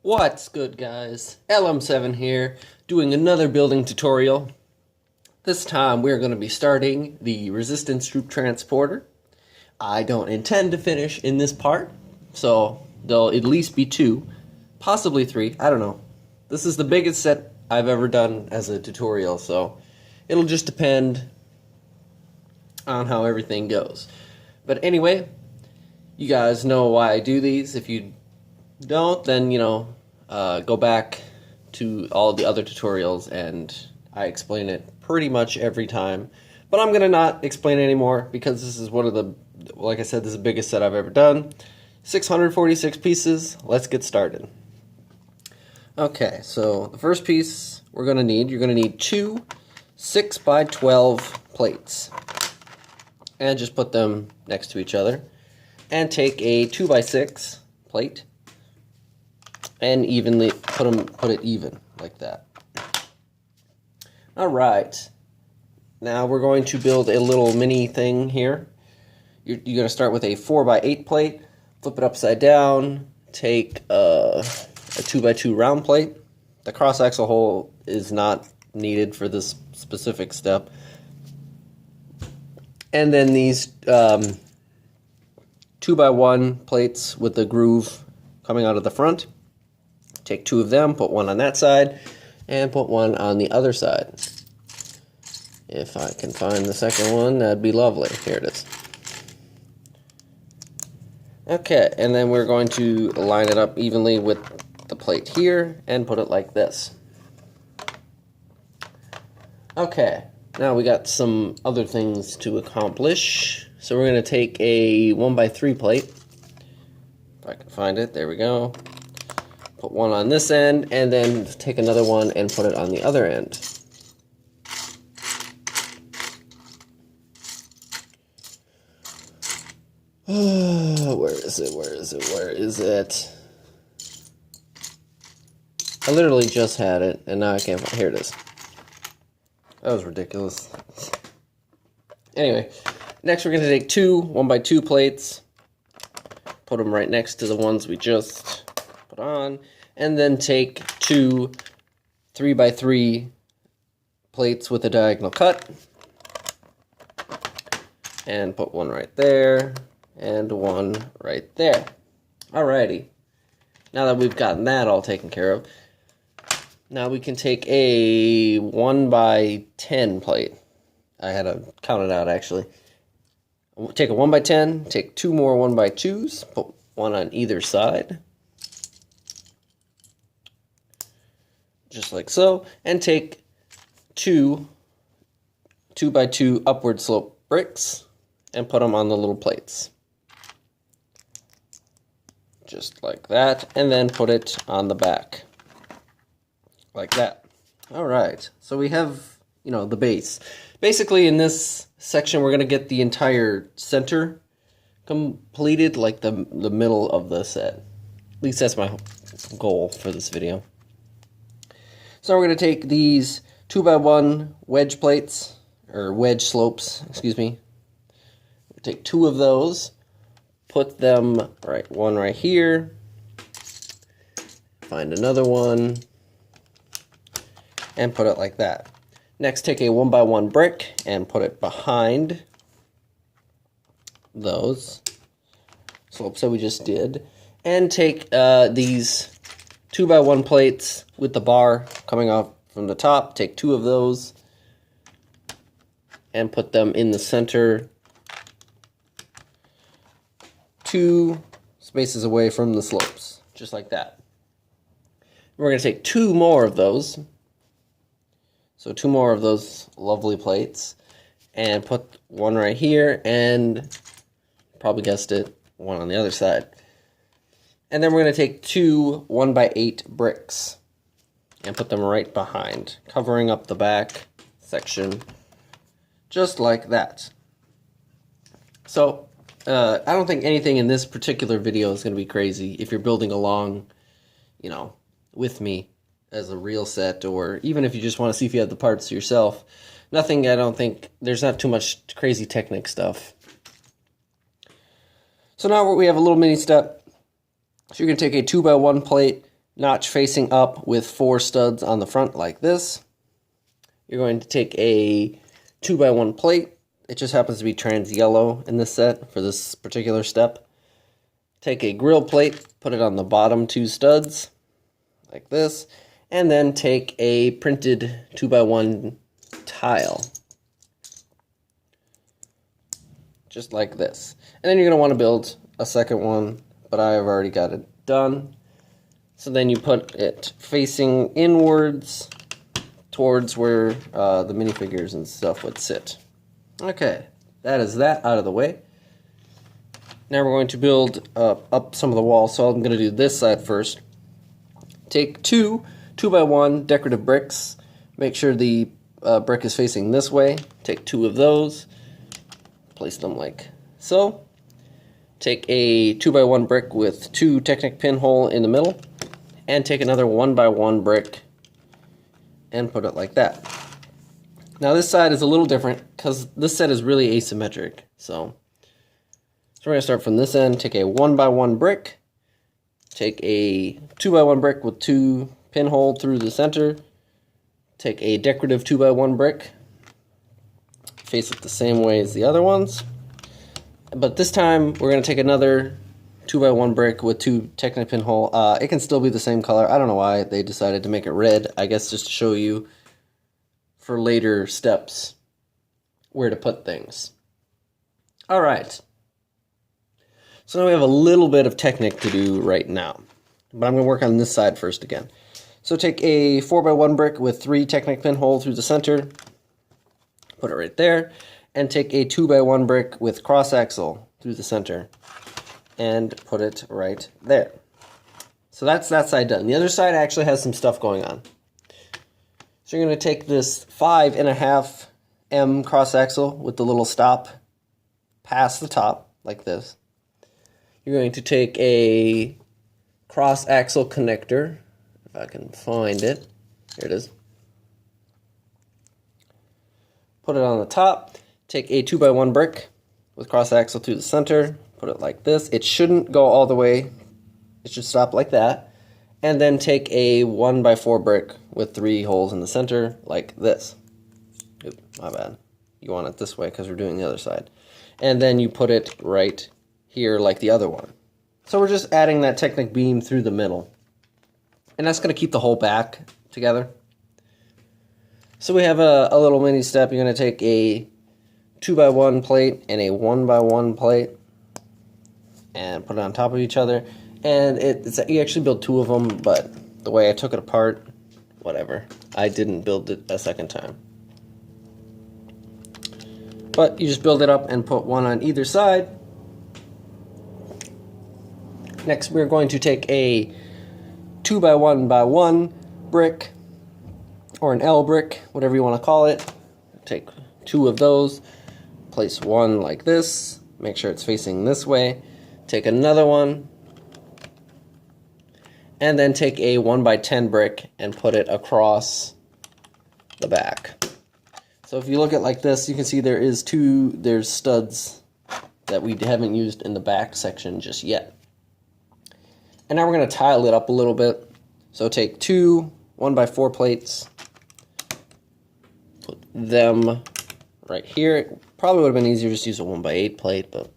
What's good, guys? LM7 here, doing another building tutorial. This time we're going to be starting the resistance troop transporter. I don't intend to finish in this part, so there'll at least be 2, possibly 3, I don't know. This is the biggest set I've ever done as a tutorial, so it'll just depend on how everything goes. But anyway, you guys know why I do these. If you don't, then, go back to all the other tutorials and I explain it pretty much every time. But I'm going to not explain it anymore because this is one of the, like I said, this is the biggest set I've ever done. 646 pieces. Let's get started. Okay, so the first piece you're going to need 2 6x12 plates. And just put them next to each other. And take a 2x6 plate and evenly put it even like that. All right. Now we're going to build a little mini thing here. You're going to start with a 4x8 plate, flip it upside down, take a 2x2 round plate. The cross axle hole is not needed for this specific step. And then these 2x1 plates with the groove coming out of the front. Take 2 of them, put one on that side, and put one on the other side. If I can find the second one, that'd be lovely. Here it is. Okay, and then we're going to line it up evenly with the plate here and put it like this. Okay, now we got some other things to accomplish. So we're going to take a 1x3 plate. If I can find it, there we go. Put one on this end, and then take another one and put it on the other end. Where is it? I literally just had it, and now I can't find it. Here it is. That was ridiculous. Anyway, next we're going to take 2 1x2 plates, put them right next to the ones we just put on, and then take 2 3x3 plates with a diagonal cut, and put one right there, and one right there. Alrighty, now that we've gotten that all taken care of, now we can take a 1x10 plate. I had to count it out, actually. Take a 1x10, take 2 more 1x2s, put one on either side. Just like so. And take 2 2x2 upward slope bricks and put them on the little plates. Just like that. And then put it on the back. Like that. Alright, so we have, the base. Basically, in this section, we're going to get the entire center completed, like the middle of the set. At least that's my goal for this video. So we're going to take these 2x1 wedge plates, or wedge slopes, excuse me. Take 2 of those, put them, one right here, find another one, and put it like that. Next, take a 1x1 brick and put it behind those slopes that we just did. And take these 2x1 plates with the bar coming off from the top. Take 2 of those and put them in the center, 2 spaces away from the slopes, just like that. We're going to take 2 more of those. So 2 more of those lovely plates, and put one right here, and probably guessed it, one on the other side. And then we're going to take 2 1x8 bricks and put them right behind, covering up the back section, just like that. So, I don't think anything in this particular video is going to be crazy if you're building along, with me as a real set, or even if you just want to see if you have the parts yourself. Nothing, I don't think, there's not too much crazy technic stuff. So now we have a little mini step. So you're going to take a 2x1 plate, notch facing up with 4 studs on the front like this. You're going to take a 2x1 plate. It just happens to be trans yellow in this set for this particular step. Take a grill plate, put it on the bottom 2 studs like this, and then take a printed 2x1 tile just like this. And then you're going to want to build a second one, but I have already got it done. So then you put it facing inwards towards where the minifigures and stuff would sit. Okay, that is that out of the way. Now we're going to build up some of the walls, so I'm going to do this side first. Take 2 2x1 decorative bricks. Make sure the brick is facing this way. Take 2 of those. Place them like so. Take a 2x1 brick with 2 Technic pinhole in the middle. And take another 1x1 brick and put it like that. Now this side is a little different because this set is really asymmetric. So we're going to start from this end. Take a 1x1 brick. Take a 2x1 brick with 2 pinhole through the center. Take a decorative 2x1 brick. Face it the same way as the other ones. But this time we're going to take another 2x1 brick with 2 Technic pinhole. It can still be the same color. I don't know why they decided to make it red. I guess just to show you for later steps where to put things. Alright. So now we have a little bit of Technic to do right now. But I'm going to work on this side first again. So take a 4x1 brick with 3 Technic pinhole through the center. Put it right there. And take a 2x1 brick with cross axle through the center. And put it right there. So that's that side done. The other side actually has some stuff going on. So you're going to take this 5.5 M cross axle with the little stop past the top, like this. You're going to take a cross axle connector, if I can find it. Here it is. Put it on the top. Take a 2x1 brick with cross axle through the center. Put it like this. It shouldn't go all the way. It should stop like that. And then take a 1x4 brick with 3 holes in the center, like this. Oop, my bad. You want it this way because we're doing the other side. And then you put it right here like the other one. So we're just adding that Technic beam through the middle. And that's going to keep the whole back together. So we have a little mini step. You're going to take a 2x1 plate and a 1x1 plate and put it on top of each other. And you actually build 2 of them, but the way I took it apart, whatever. I didn't build it a second time. But you just build it up and put 1 on either side. Next, we're going to take a 2x1x1 brick, or an L brick, whatever you want to call it. Take 2 of those, place 1 like this, make sure it's facing this way. Take another one, and then take a 1x10 brick and put it across the back. So if you look at like this, you can see there's studs that we haven't used in the back section just yet. And now we're going to tile it up a little bit. So take 2 1x4 plates, put them right here. It probably would have been easier just to use a 1x8 plate, but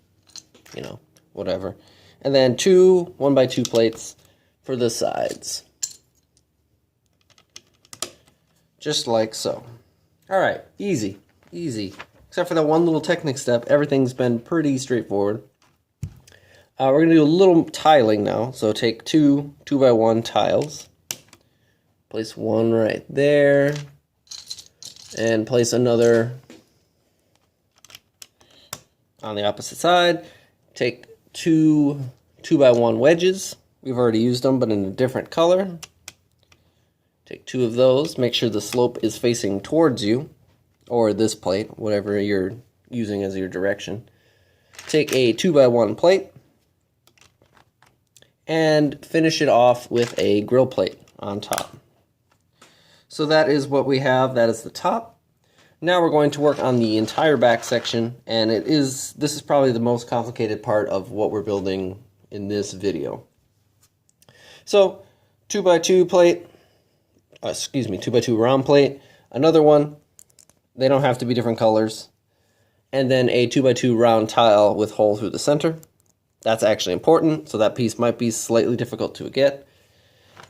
you know, whatever. And then 2 1x2 plates for the sides. Just like so. Alright, easy. Easy. Except for that one little Technic step, everything's been pretty straightforward. We're going to do a little tiling now. So take 2 2x1 tiles. Place 1 right there. And place another on the opposite side. Take 2 2x1 wedges. We've already used them, but in a different color. Take 2 of those. Make sure the slope is facing towards you, or this plate, whatever you're using as your direction. Take a 2x1 plate, and finish it off with a grill plate on top. So that is what we have. That is the top. Now we're going to work on the entire back section, and this is probably the most complicated part of what we're building in this video. So 2x2 plate, 2x2 round plate, another one, they don't have to be different colors, and then a 2x2 round tile with hole through the center. That's actually important, so that piece might be slightly difficult to get.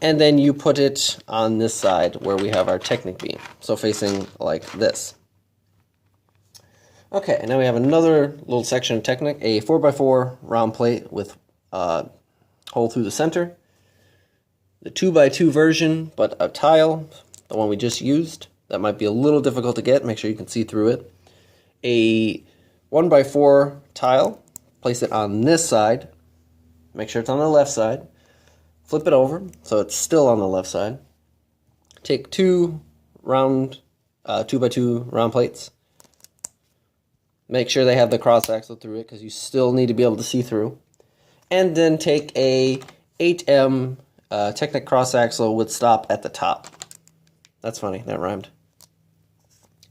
And then you put it on this side where we have our Technic beam, so facing like this. Okay, now we have another little section of Technic, a 4x4 round plate with hole through the center. The 2x2 version, but a tile, the one we just used. That might be a little difficult to get, make sure you can see through it. A 1x4 tile, place it on this side, make sure it's on the left side. Flip it over so it's still on the left side. Take two 2x2 round plates. Make sure they have the cross axle through it because you still need to be able to see through. And then take a 8M Technic cross axle with stop at the top. That's funny, that rhymed.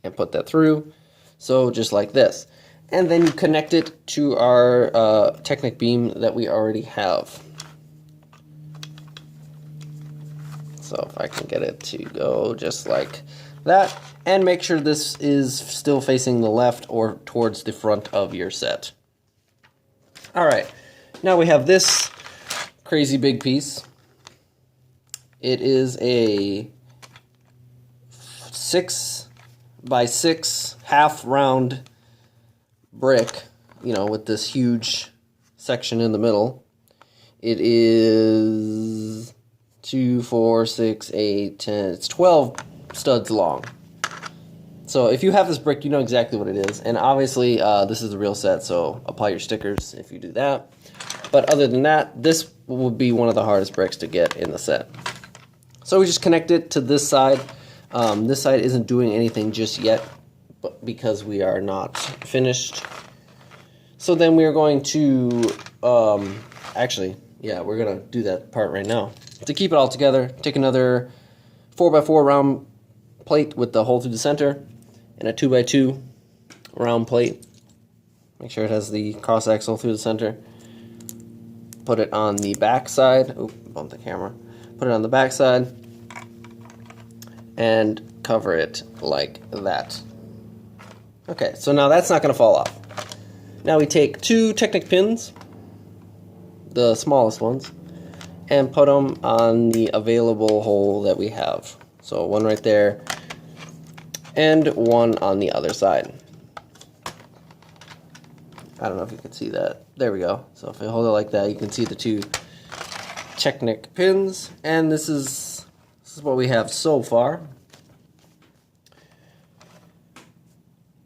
And put that through, so just like this. And then you connect it to our Technic beam that we already have. So if I can get it to go just like that, and make sure this is still facing the left or towards the front of your set. Alright, now we have this crazy big piece. It is a 6x6 half round brick, you know, with this huge section in the middle. It is 2, 4, 6, 8, 10, it's 12 studs long. So if you have this brick, you know exactly what it is. And obviously, this is the real set, so apply your stickers if you do that. But other than that, this would be one of the hardest bricks to get in the set. So we just connect it to this side. This side isn't doing anything just yet, but because we are not finished. So then we are going to, actually, yeah, we're going to do that part right now. To keep it all together, take another 4x4 round plate with the hole through the center, and a 2x2 round plate. Make sure it has the cross axle through the center. Put it on the back side. Oop, bumped the camera. Put it on the back side and cover it like that. Okay, so now that's not going to fall off. Now we take two Technic pins, the smallest ones, and put them on the available hole that we have. So one right there, and one on the other side. I don't know if you can see that. There we go. So if I hold it like that, you can see the two Technic pins, and this is what we have so far.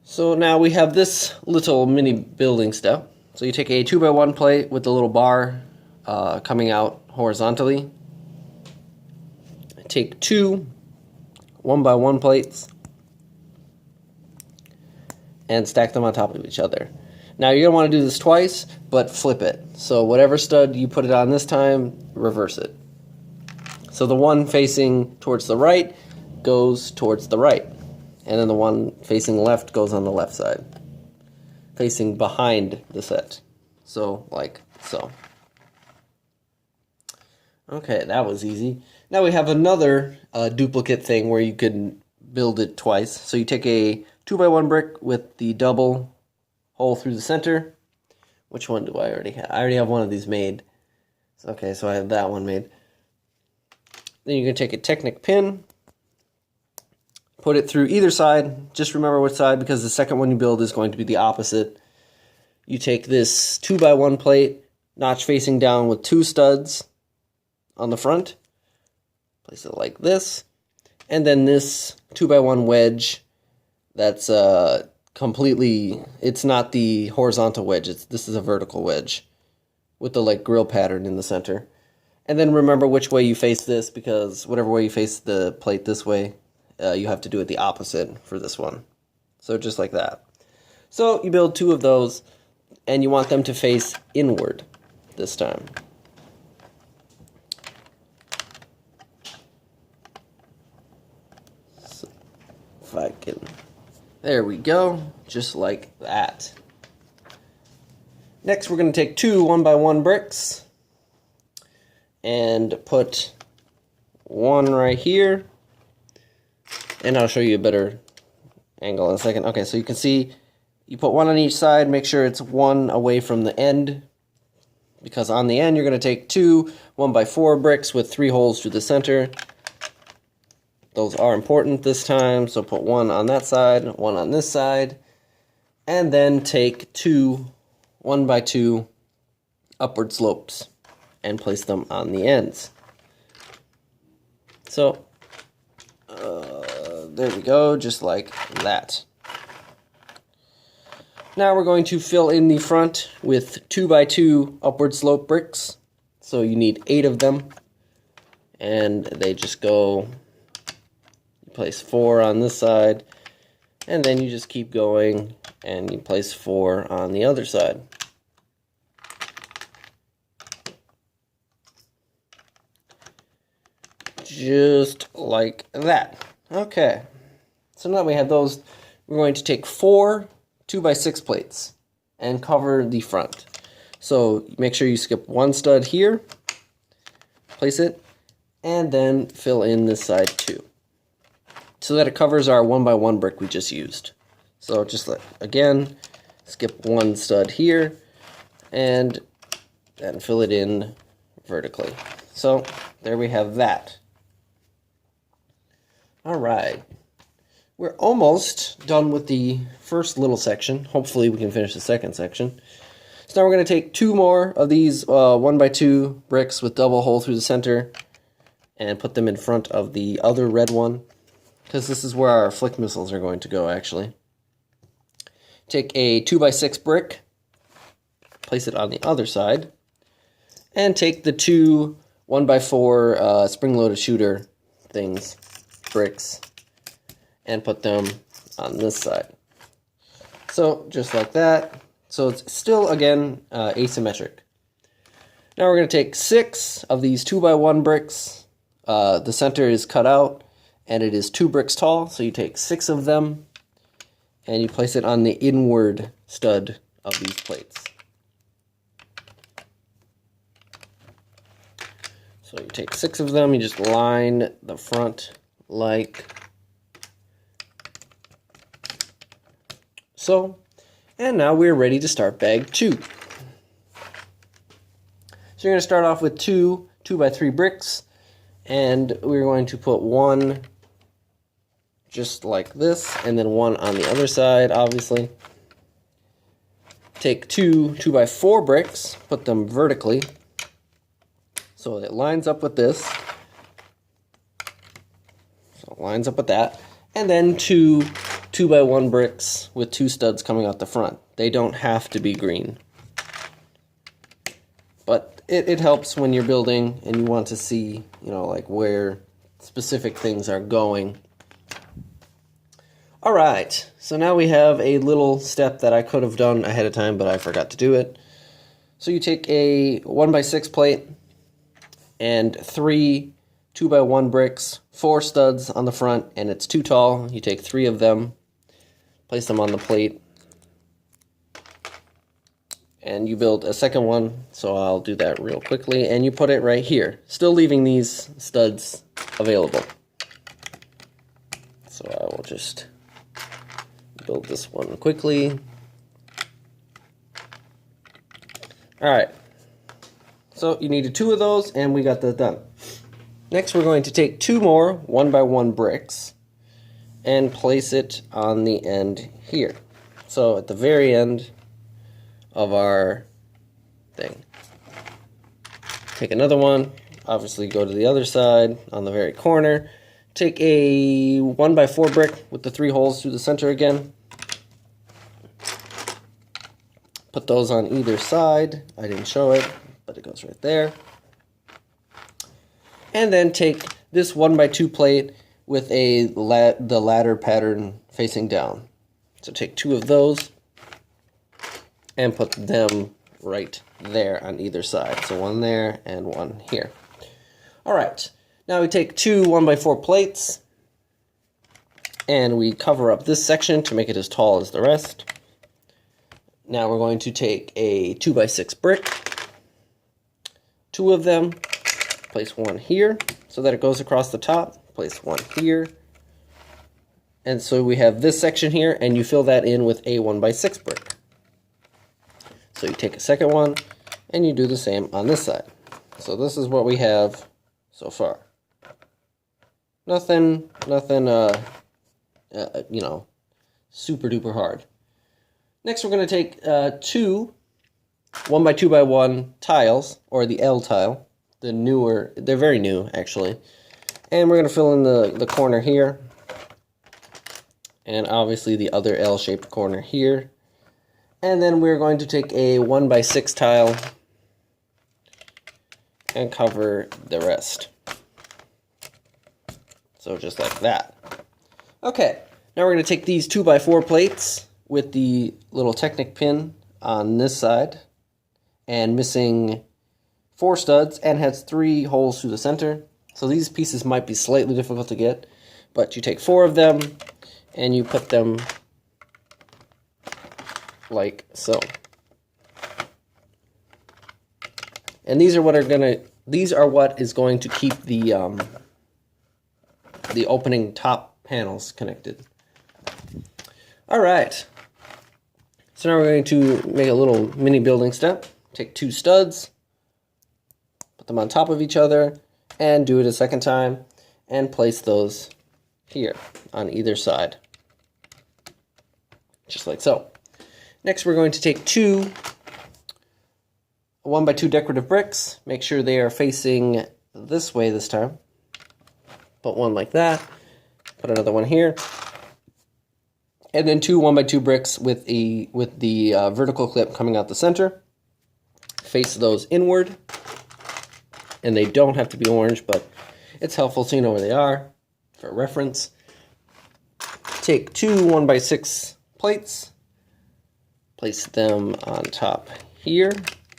So now we have this little mini building step. So you take a 2x1 plate with the little bar coming out horizontally. Take two 1x1 plates and stack them on top of each other. Now you're going to want to do this twice, but flip it. So whatever stud you put it on this time, reverse it. So the one facing towards the right goes towards the right, and then the one facing left goes on the left side, facing behind the set. So like so. Okay, that was easy. Now we have another duplicate thing where you can build it twice. So you take a 2x1 brick with the double hole through the center. Which one do I already have? I already have one of these made. Okay, so I have that one made. Then you're going to take a Technic pin, put it through either side. Just remember which side, because the second one you build is going to be the opposite. You take this 2x1 plate, notch facing down with two studs on the front. Place it like this. And then this 2x1 wedge that's completely, it's not the horizontal wedge, this is a vertical wedge with the like grill pattern in the center. And then remember which way you face this, because whatever way you face the plate this way, you have to do it the opposite for this one. So just like that. So you build two of those, and you want them to face inward this time. So if I can... There we go, just like that. Next, we're going to take two 1x1 bricks and put one right here, and I'll show you a better angle in a second. Okay, so you can see you put one on each side, make sure it's one away from the end, because on the end you're going to take two 1x4 bricks with 3 holes through the center. Those are important this time, so put one on that side, one on this side, and then take two 1x2 upward slopes and place them on the ends. So there we go, just like that. Now we're going to fill in the front with 2x2 upward slope bricks. So you need 8 of them, and they just go, you place 4 on this side, and then you just keep going and you place 4 on the other side. Just like that. Okay, so now we have those. We're going to take 4 2x6 plates and cover the front. So make sure you skip one stud here, place it, and then fill in this side too, so that it covers our 1x1 brick we just used. So just again, skip one stud here, and then fill it in vertically. So there we have that. Alright, we're almost done with the first little section. Hopefully we can finish the second section. So now we're going to take 2 more of these 1x2 bricks with double hole through the center and put them in front of the other red one, because this is where our flick missiles are going to go actually. Take a 2x6 brick, place it on the other side, and take the 2 1x4 spring-loaded shooter things, bricks, and put them on this side. So just like that. So it's still, again, asymmetric. Now we're going to take 6 of these 2x1 bricks. The center is cut out, and it is 2 bricks tall, so you take 6 of them, and you place it on the inward stud of these plates. So you take 6 of them, you just line the front like so, and now we're ready to start bag 2. So you're going to start off with 2 2x3 bricks, and we're going to put one just like this, and then one on the other side, obviously. Take 2 2x4 bricks, put them vertically, so it lines up with this. So it lines up with that. And then 2 2x1 bricks with 2 studs coming out the front. They don't have to be green, but it helps when you're building and you want to see, you know, like where specific things are going. Alright, so now we have a little step that I could have done ahead of time, but I forgot to do it. So you take a 1x6 plate and 3 2x1 bricks, 4 studs on the front, and it's too tall. You take 3 of them, place them on the plate, and you build a second one. So I'll do that real quickly, and you put it right here, still leaving these studs available. So I will just build this one quickly. Alright, so you needed 2 of those, and we got that done. Next, we're going to take 2 more 1x1 bricks and place it on the end here. So at the very end of our thing. Take another one, obviously go to the other side on the very corner. Take a 1x4 brick with the 3 holes through the center again. Put those on either side. I didn't show it, but it goes right there. And then take this 1x2 plate with the ladder pattern facing down. So take 2 of those and put them right there on either side. So one there and one here. Alright, now we take 2 1x4 plates and we cover up this section to make it as tall as the rest. Now we're going to take a 2x6 brick, 2 of them, place one here, so that it goes across the top. Place one here. And so we have this section here, and you fill that in with a 1x6 brick. So you take a second one, and you do the same on this side. So this is what we have so far. Nothing, you know, super duper hard. Next, we're going to take two 1x2x1 tiles, or the L tile. They're very new, actually. And we're going to fill in the corner here. And obviously the other L-shaped corner here. And then we're going to take a 1x6 tile and cover the rest. So just like that. Okay, now we're going to take these 2x4 plates with the little Technic pin on this side and missing 4 studs and has 3 holes through the center. So these pieces might be slightly difficult to get, but you take 4 of them and you put them like so. And these are what is going to keep the opening top panels connected. All right. So now we're going to make a little mini building step. Take 2 studs, put them on top of each other, and do it a second time, and place those here on either side. Just like so. Next, we're going to take 2 1x2 decorative bricks. Make sure they are facing this way this time. Put one like that. Put another one here. And then 2 1x2 bricks with the vertical clip coming out the center. Face those inward. And they don't have to be orange, but it's helpful so you know where they are for reference. Take 2 1x6 plates, place them on top here,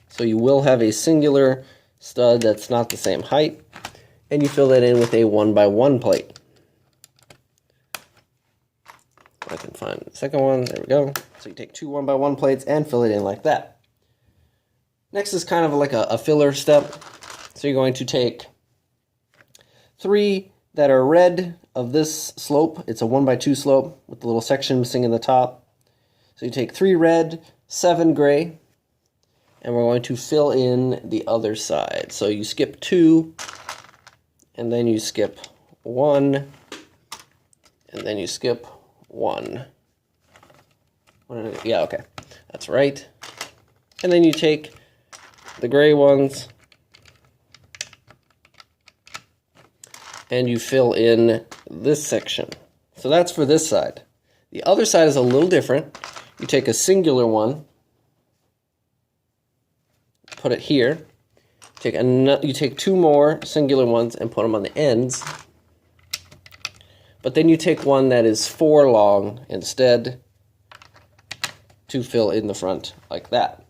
so you will have a singular stud that's not the same height, and you fill that in with a 1x1 plate. I can find the second one, there we go. So you take 2 1x1 plates and fill it in like that. Next is kind of like a filler step, so you're going to take 3 that are red of this slope. It's a 1x2 slope with the little section missing in the top. So you take 3 red, 7 gray, and we're going to fill in the other side. So you skip 2, and then you skip 1, and then you skip 1. Yeah, okay, that's right. And then you take the gray ones, and you fill in this section. So that's for this side. The other side is a little different. You take a singular one, put it here. You take 2 more singular ones and put them on the ends. But then you take one that is 4 long instead to fill in the front like that.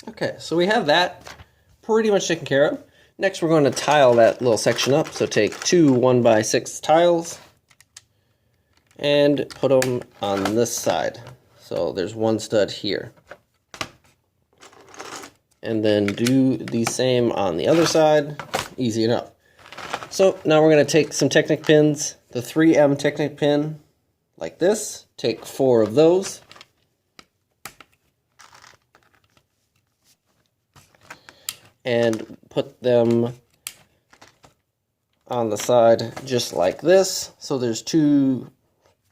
Okay, so we have that pretty much taken care of. Next, we're going to tile that little section up. So take 2 1x6 tiles and put them on this side. So there's 1 stud here. And then do the same on the other side. Easy enough. So now we're going to take some Technic pins, the 3M Technic pin, like this. Take 4 of those. And put them on the side just like this. So there's 2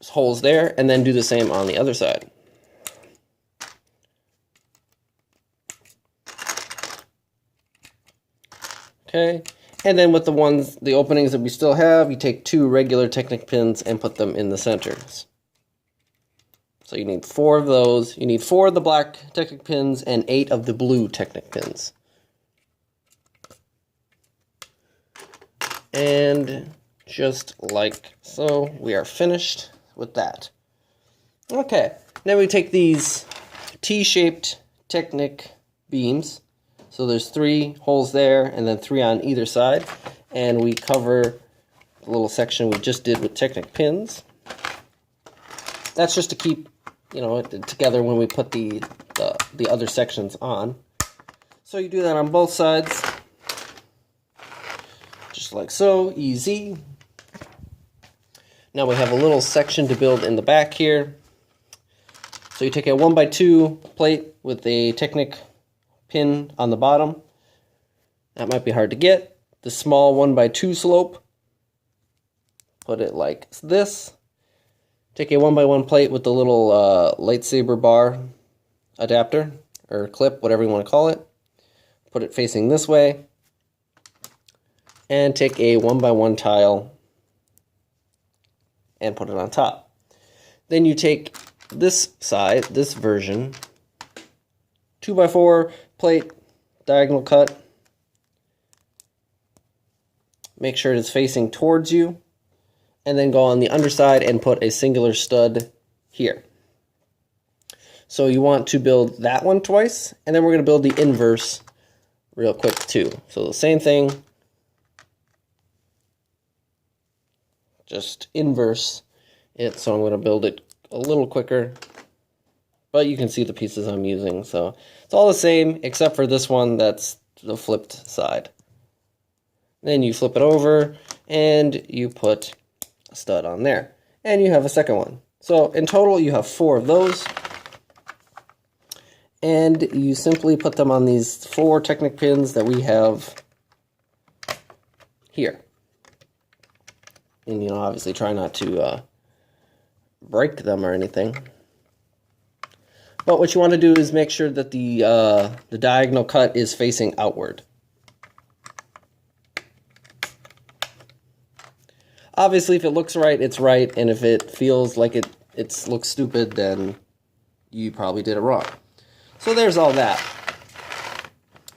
holes there, and then do the same on the other side. Okay, and then with the openings that we still have, you take 2 regular Technic pins and put them in the centers. So you need 4 of those. You need 4 of the black Technic pins and 8 of the blue Technic pins. And just like so, we are finished with that. Okay, now we take these T-shaped Technic beams. So there's 3 holes there and then 3 on either side. And we cover the little section we just did with Technic pins. That's just to keep, it together when we put the other sections on. So you do that on both sides. Just just like so, easy. Now we have a little section to build in the back here. So you take a 1x2 plate with a Technic pin on the bottom. That might be hard to get. The small 1x2 slope. Put it like this. Take a 1x1 plate with the little lightsaber bar adapter, or clip, whatever you want to call it. Put it facing this way. And take a 1x1 tile and put it on top. Then you take this side, this version, 2x4 plate, diagonal cut. Make sure it's facing towards you, and then go on the underside and put a singular stud here. So you want to build that one twice, and then we're going to build the inverse real quick too. So the same thing, just inverse it. So I'm going to build it a little quicker, but you can see the pieces I'm using. So it's all the same except for this one that's the flipped side. Then you flip it over and you put a stud on there, and you have a second one. So in total you have 4 of those, and you simply put them on these 4 Technic pins that we have here. And obviously try not to break them or anything. But what you want to do is make sure that the diagonal cut is facing outward. Obviously, if it looks right, it's right, and if it feels like it looks stupid, then you probably did it wrong. So there's all that.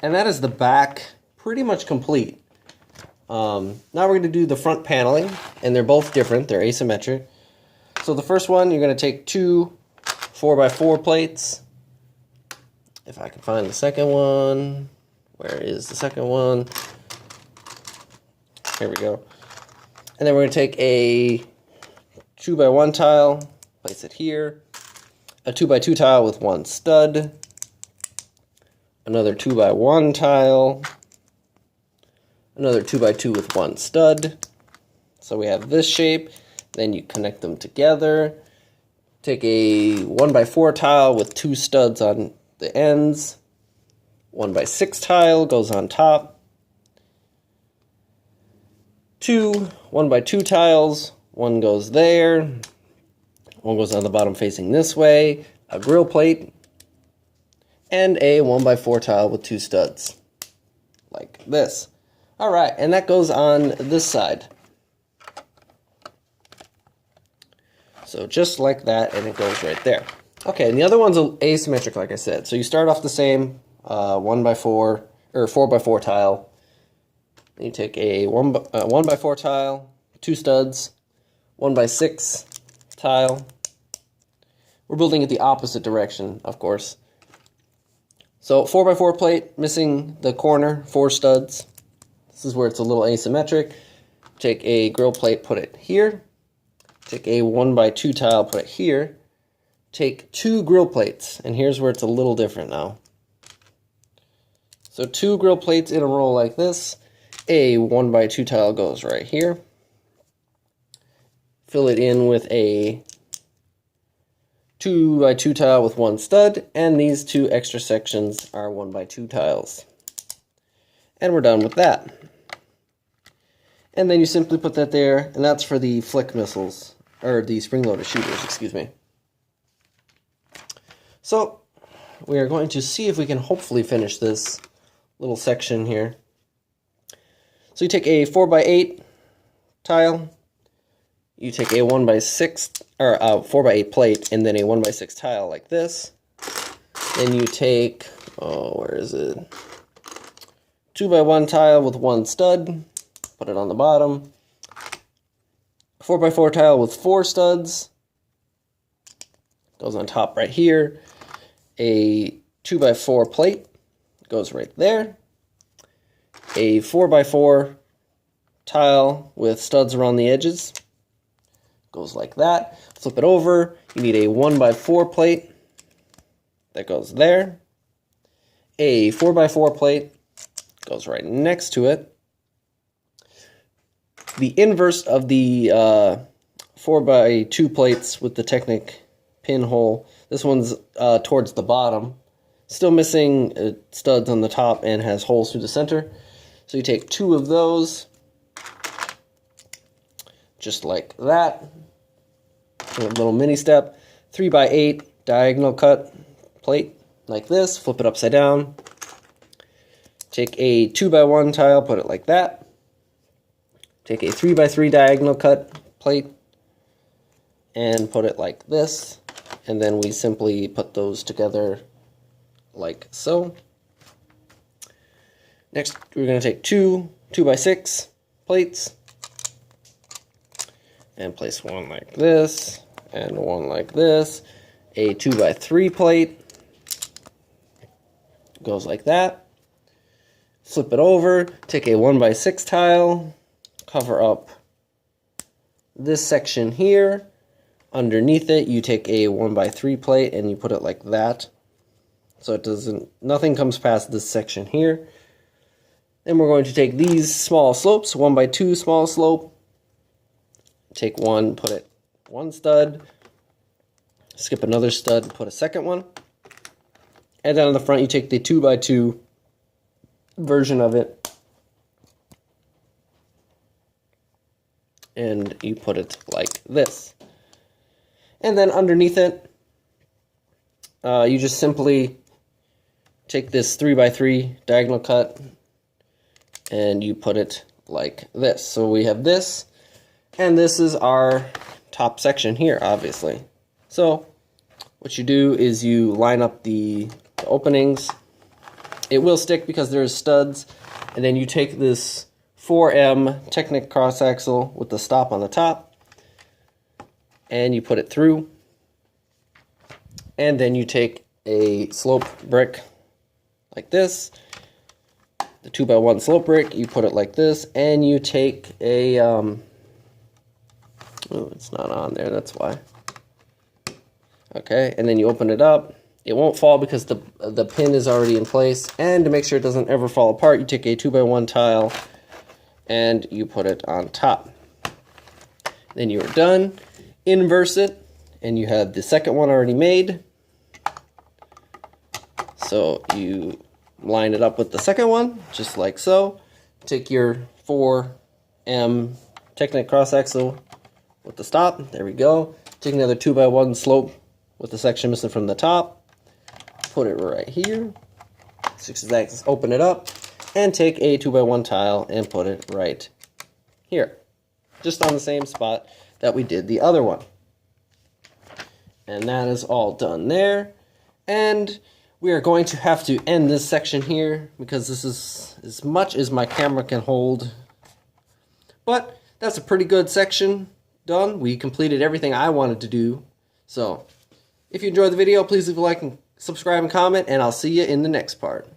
And that is the back pretty much complete. Now we're going to do the front paneling, and they're both different. They're asymmetric. So the first one, you're going to take 2 4x4 plates. If I can find the second one. Where is the second one? Here we go. And then we're going to take a 2x1 tile, place it here. A 2x2 tile with 1 stud. Another 2x1 tile. Another 2x2 with 1 stud. So we have this shape. Then you connect them together. Take a 1x4 tile with 2 studs on the ends. 1x6 tile goes on top. 2 1x2 tiles. One goes there. One goes on the bottom facing this way. A grill plate. And a 1x4 tile with 2 studs. Like this. Alright, and that goes on this side. So just like that, and it goes right there. Okay, and the other one's asymmetric, like I said. So you start off the same 1x4 or 4x4 tile. Then you take a 1x4 tile, 2 studs, 1x6 tile. We're building it the opposite direction, of course. So 4x4 plate, missing the corner, 4 studs. This is where it's a little asymmetric. Take a grill plate, put it here. Take a 1x2 tile, put it here. Take 2 grill plates, and here's where it's a little different now. So 2 grill plates in a row like this. A 1x2 tile goes right here. Fill it in with a 2x2 tile with 1 stud, and these 2 extra sections are 1x2 tiles. And we're done with that. And then you simply put that there, and that's for the flick missiles, or the spring-loaded shooters, excuse me. So, we are going to see if we can hopefully finish this little section here. So you take a 4x8 tile, you take a 1x6, or a 4x8 plate, and then a 1x6 tile like this. Then you take, where is it? 2x1 tile with 1 stud. Put it on the bottom. 4x4 tile with 4 studs. Goes on top right here. A 2x4 plate goes right there. A 4x4 tile with studs around the edges. Goes like that. Flip it over. You need a 1x4 plate. That goes there. A 4x4 plate goes right next to it. the inverse of the 4x2 plates with the Technic pinhole. This one's towards the bottom. Still missing studs on the top and has holes through the center. So you take 2 of those, just like that. A little mini step. 3x8 diagonal cut plate like this. Flip it upside down. Take a 2x1 tile, put it like that. Take a 3x3 diagonal cut plate and put it like this. And then we simply put those together like so. Next, we're going to take 2 2x6 plates and place one like this and one like this. A 2x3 plate goes like that. Flip it over, take a 1x6 tile, cover up this section here. Underneath it, you take a 1x3 plate and you put it like that. So it doesn't, nothing comes past this section here. Then we're going to take these small slopes, 1x2 small slope. Take one, put it one stud. Skip another stud, put a second one. And then on the front, you take the 2x2 version of it. And you put it like this. And then underneath it, you just simply take this 3x3 diagonal cut and you put it like this. So we have this, and this is our top section here, obviously. So what you do is you line up the openings. It will stick because there's studs, and then you take this 4M Technic cross axle with the stop on the top, and you put it through, and then you take a slope brick like this, the 2x1 slope brick, you put it like this, and you take a, oh, it's not on there, that's why. Okay, and then you open it up. It won't fall because the pin is already in place, and to make sure it doesn't ever fall apart, you take a 2x1 tile and you put it on top. Then you are done. Inverse it, and you have the second one already made. So you line it up with the second one, just like so. Take your 4M Technic cross axle with the stop. There we go. Take another 2x1 slope with the section missing from the top. Put it right here. 6 axis, open it up, and take a 2x1 tile and put it right here. Just on the same spot that we did the other one. And that is all done there. And we are going to have to end this section here because this is as much as my camera can hold. But that's a pretty good section done. We completed everything I wanted to do. So if you enjoyed the video, please leave a like and subscribe and comment, and I'll see you in the next part.